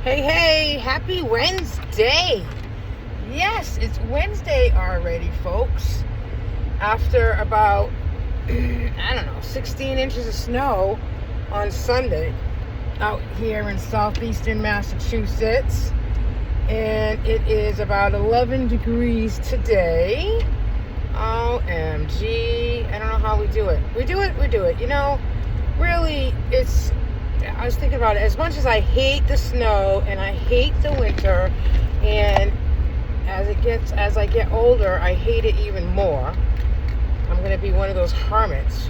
Hey, happy Wednesday. Yes, it's Wednesday already, folks. After about, 16 inches of snow on Sunday out here in southeastern Massachusetts. And it is about 11 degrees today. OMG. I don't know how we do it. We do it. Really, I was thinking about it. As much as I hate the snow and I hate the winter, and as I get older, I hate it even more. I'm going to be one of those hermits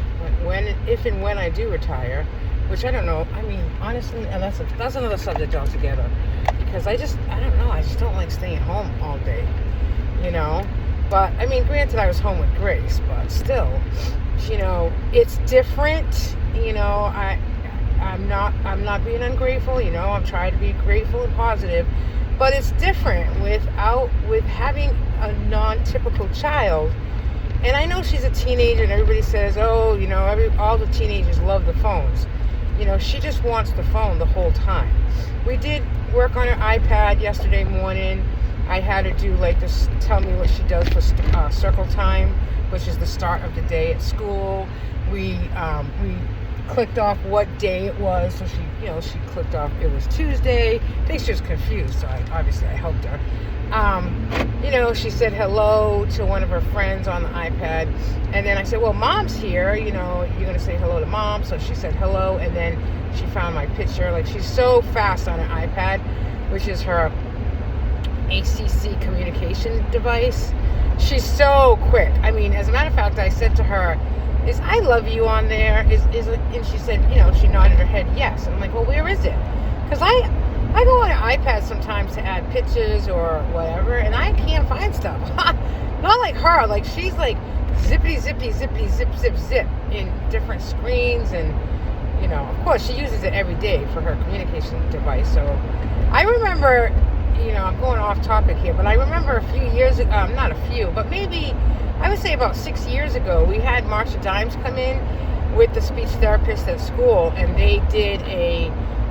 if and when I do retire, which I don't know. I mean, honestly, and that's another subject altogether, because I just don't like staying home all day, But I mean, granted, I was home with Grace, but still, it's different. I'm not being ungrateful, I'm trying to be grateful and positive, but it's different with having a non-typical child. And I know she's a teenager and everybody says, all the teenagers love the phones. She just wants the phone the whole time. We did work on her iPad yesterday morning. I had her do tell me what she does for circle time, which is the start of the day at school. We clicked off what day it was, so she clicked off it was Tuesday. I think she was confused, so I helped her. She said hello to one of her friends on the iPad, and then I said, well, Mom's here, you're gonna say hello to Mom. So she said hello, and then she found my picture. She's so fast on her iPad, which is her ACC communication device. She's so quick. I mean, as a matter of fact, I said to her, is I love you on there? And she said, she nodded her head yes. And I'm like, well, where is it? Because I go on an iPad sometimes to add pictures or whatever, and I can't find stuff. Not like her. She's zippity, zip in different screens. And, of course, she uses it every day for her communication device. So I remember, I'm going off topic here, but I remember a few years ago, not a few, but maybe I would say about 6 years ago, we had Marsha Dimes come in with the speech therapist at school, and they did a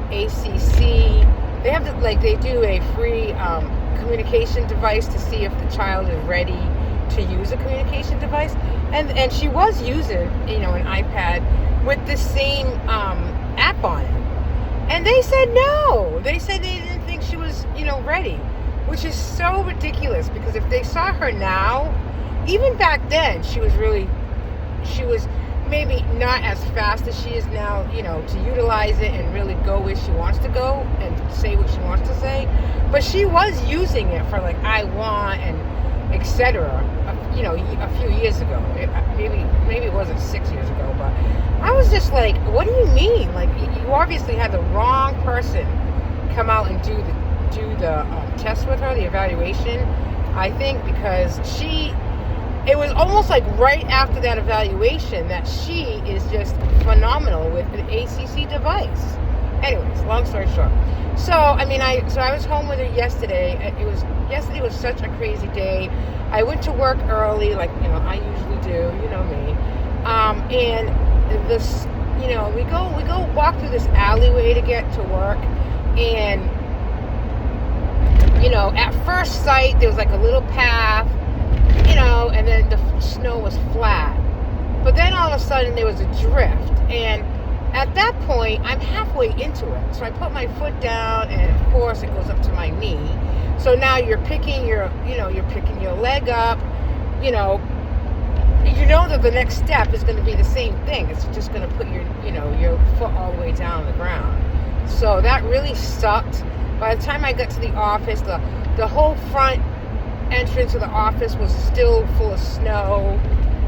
ACC. They do a free communication device to see if the child is ready to use a communication device, and she was using an iPad with the same app on it, and they said no. They said they didn't think she was ready, which is so ridiculous, because if they saw her now, even back then, she was maybe not as fast as she is now, to utilize it and really go where she wants to go and say what she wants to say. But she was using it for I want and etc. A few years ago. Maybe it wasn't 6 years ago, but I was just like, what do you mean? You obviously had the wrong person come out and do the test with her, the evaluation. I think because it was almost right after that evaluation that she is just phenomenal with an ACC device. Anyways, long story short. So, I was home with her yesterday. Yesterday was such a crazy day. I went to work early, I usually do, me. And this, we go walk through this alleyway to get to work, and, at first sight, there was a little path, and then the snow was flat. But then all of a sudden there was a drift, and at that point I'm halfway into it. So I put my foot down, and of course it goes up to my knee. So now you're picking your leg up, that the next step is going to be the same thing. It's just going to put your foot all the way down on the ground. So that really sucked. By the time I got to the office, the whole front entrance of the office was still full of snow.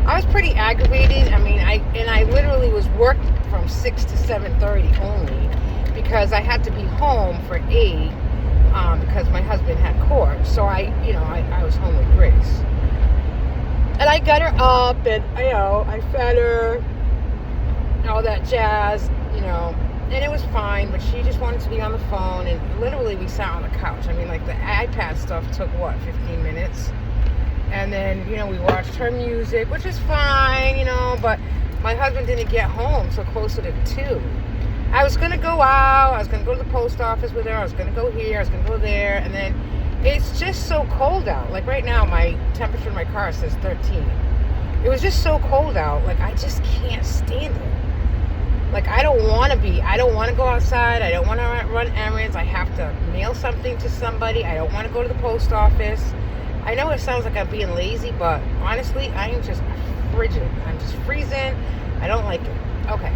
I was pretty aggravated. I literally was working from 6 to 7:30 only, because I had to be home for 8 because my husband had court. So I was home with Grace, and I got her up, and I fed her, all that jazz, and it was fine, but she just wanted to be on the phone, and literally we sat on the couch. The iPad stuff took 15 minutes, and then we watched her music, which is fine, but my husband didn't get home till closer to 2. I was going to go out, I was going to go to the post office with her. I was going to go here. I was going to go there. And then it's just so cold out. Like right now, my temperature in my car says 13. It was just so cold out. Like I just can't stand it. Like I don't want to go outside. I don't want to run errands. I have to mail something to somebody. I don't want to go to the post office. I know it sounds like I'm being lazy, but honestly, I am just frigid. I'm just freezing. I don't like it. Okay.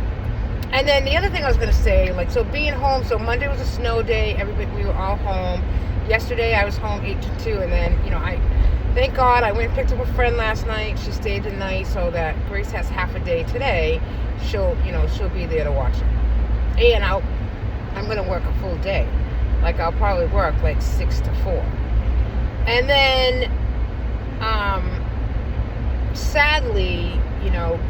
And then the other thing I was going to say, like, so being home, so Monday was a snow day. We were all home. Yesterday I was home 8 to 2, and then, thank God I went and picked up a friend last night. She stayed the night so that Grace has half a day today. She'll be there to watch it. And I'm going to work a full day. Like, I'll probably work like 6 to 4. And then, sadly,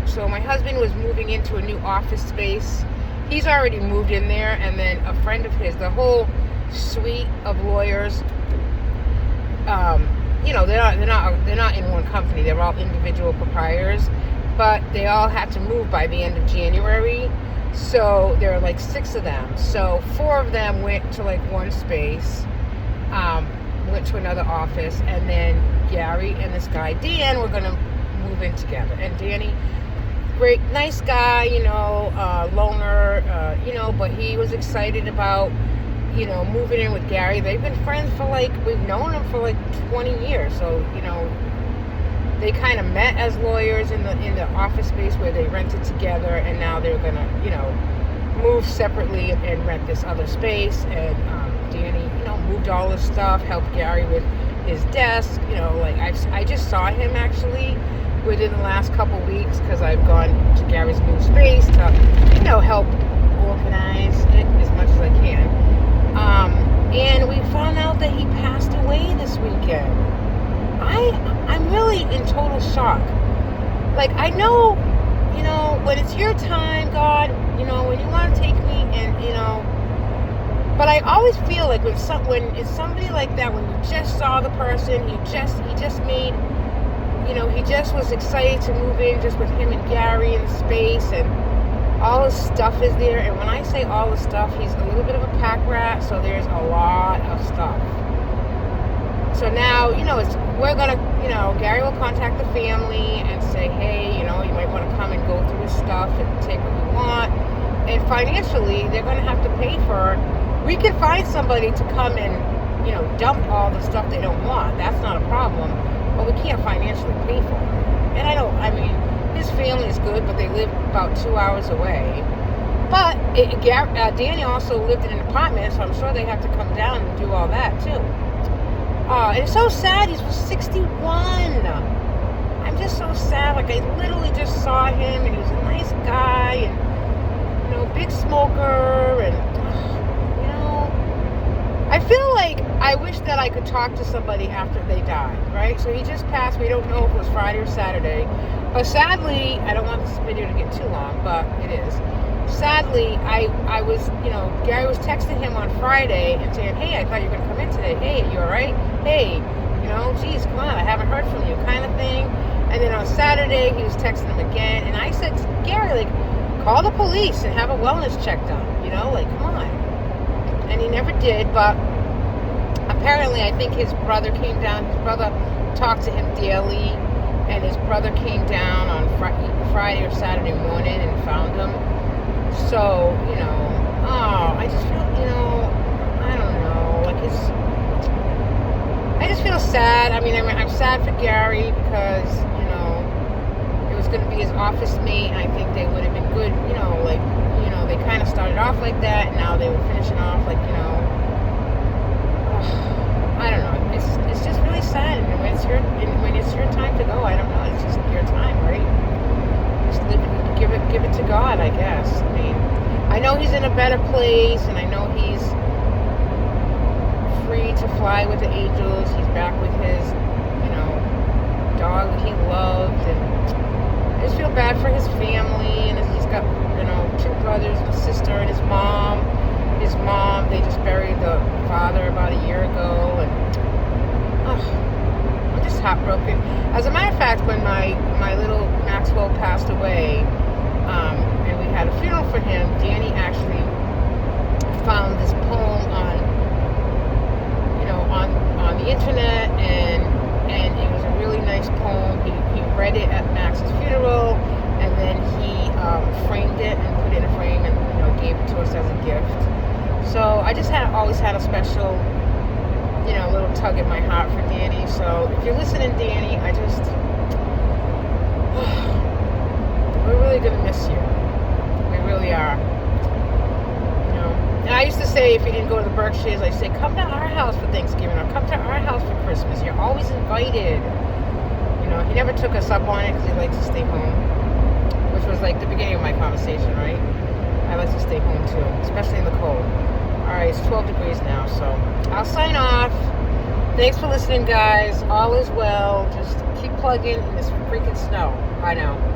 so my husband was moving into a new office space. He's already moved in there, and then a friend of his, the whole suite of lawyers, they're not in one company. They're all individual proprietors, but they all had to move by the end of January. So there are like 6 of them. So 4 of them went to like one space, went to another office, and then Gary and this guy Dan were gonna move in together. And Danny, great, nice guy, loner, but he was excited about, moving in with Gary. They've been friends we've known them for 20 years. So, they kind of met as lawyers in the office space where they rented together, and now they're gonna, move separately and rent this other space. And Danny, moved all his stuff, helped Gary with his desk. I just saw him actually within the last couple weeks because I've gone to Gary's new space to, help organize it as much as I can. And we found out that he passed away this weekend. I'm really in total shock. Like, I know, when it's your time, God, when you want to take me and, but I always feel like when it's somebody like that, when you just saw the person, he just made, he just was excited to move in just with him and Gary in the space, and all his stuff is there. And when I say all his stuff, he's a little bit of a pack rat, so there's a lot of stuff. So now, we're going to, Gary will contact the family and say, hey, you might want to come and go through his stuff and take what you want. And financially, they're going to have to pay for, we can find somebody to come and, dump all the stuff they don't want. That's not a problem. But we can't financially pay for it. And his family is good, but they live about 2 hours away. But Danny also lived in an apartment, so I'm sure they have to come down and do all that too. And it's so sad. He was 61. I'm just so sad. Like, I literally just saw him, and he was a nice guy, and big smoker, and I feel like I wish that I could talk to somebody after they died, right? So he just passed. We don't know if it was Friday or Saturday. But sadly, I don't want this video to get too long, but it is. Sadly, I was, Gary was texting him on Friday and saying, hey, I thought you were going to come in today. Hey, you all right? Hey, geez, come on, I haven't heard from you, kind of thing. And then on Saturday, he was texting him again. And I said to Gary, call the police and have a wellness check done. Come on. And he never did, but apparently I think his brother came down. His brother talked to him daily, and his brother came down on Friday or Saturday morning and found him. So, I just feel, I don't know, I just feel sad. I'm sad for Gary because, it was going to be his office mate, and I think they would have been good, they kind of started off like that, and now they were finishing off I don't know. It's just really sad, and when it's your time to go, I don't know. It's just your time, right? Just live it, give it to God, I guess. I know he's in a better place, and I know he's free to fly with the angels. He's back with his, dog that he loved, and I just feel bad for his family, and he's got, 2 brothers and a sister, and his mom, they just buried the father about a year ago, and I'm just heartbroken. As a matter of fact, when my little Maxwell passed away, and we had a funeral for him, Danny actually found this poem gift. So I just always had a special, little tug at my heart for Danny. So if you're listening, Danny, we're really going to miss you. We really are. And I used to say, if you didn't go to the Berkshires, I'd say, come to our house for Thanksgiving or come to our house for Christmas. You're always invited. He never took us up on it because he likes to stay home, which was like the beginning of my conversation, right? I like to stay home too, especially in the cold. All right, it's 12 degrees now, so I'll sign off. Thanks for listening, guys. All is well. Just keep plugging in this freaking snow. Bye now.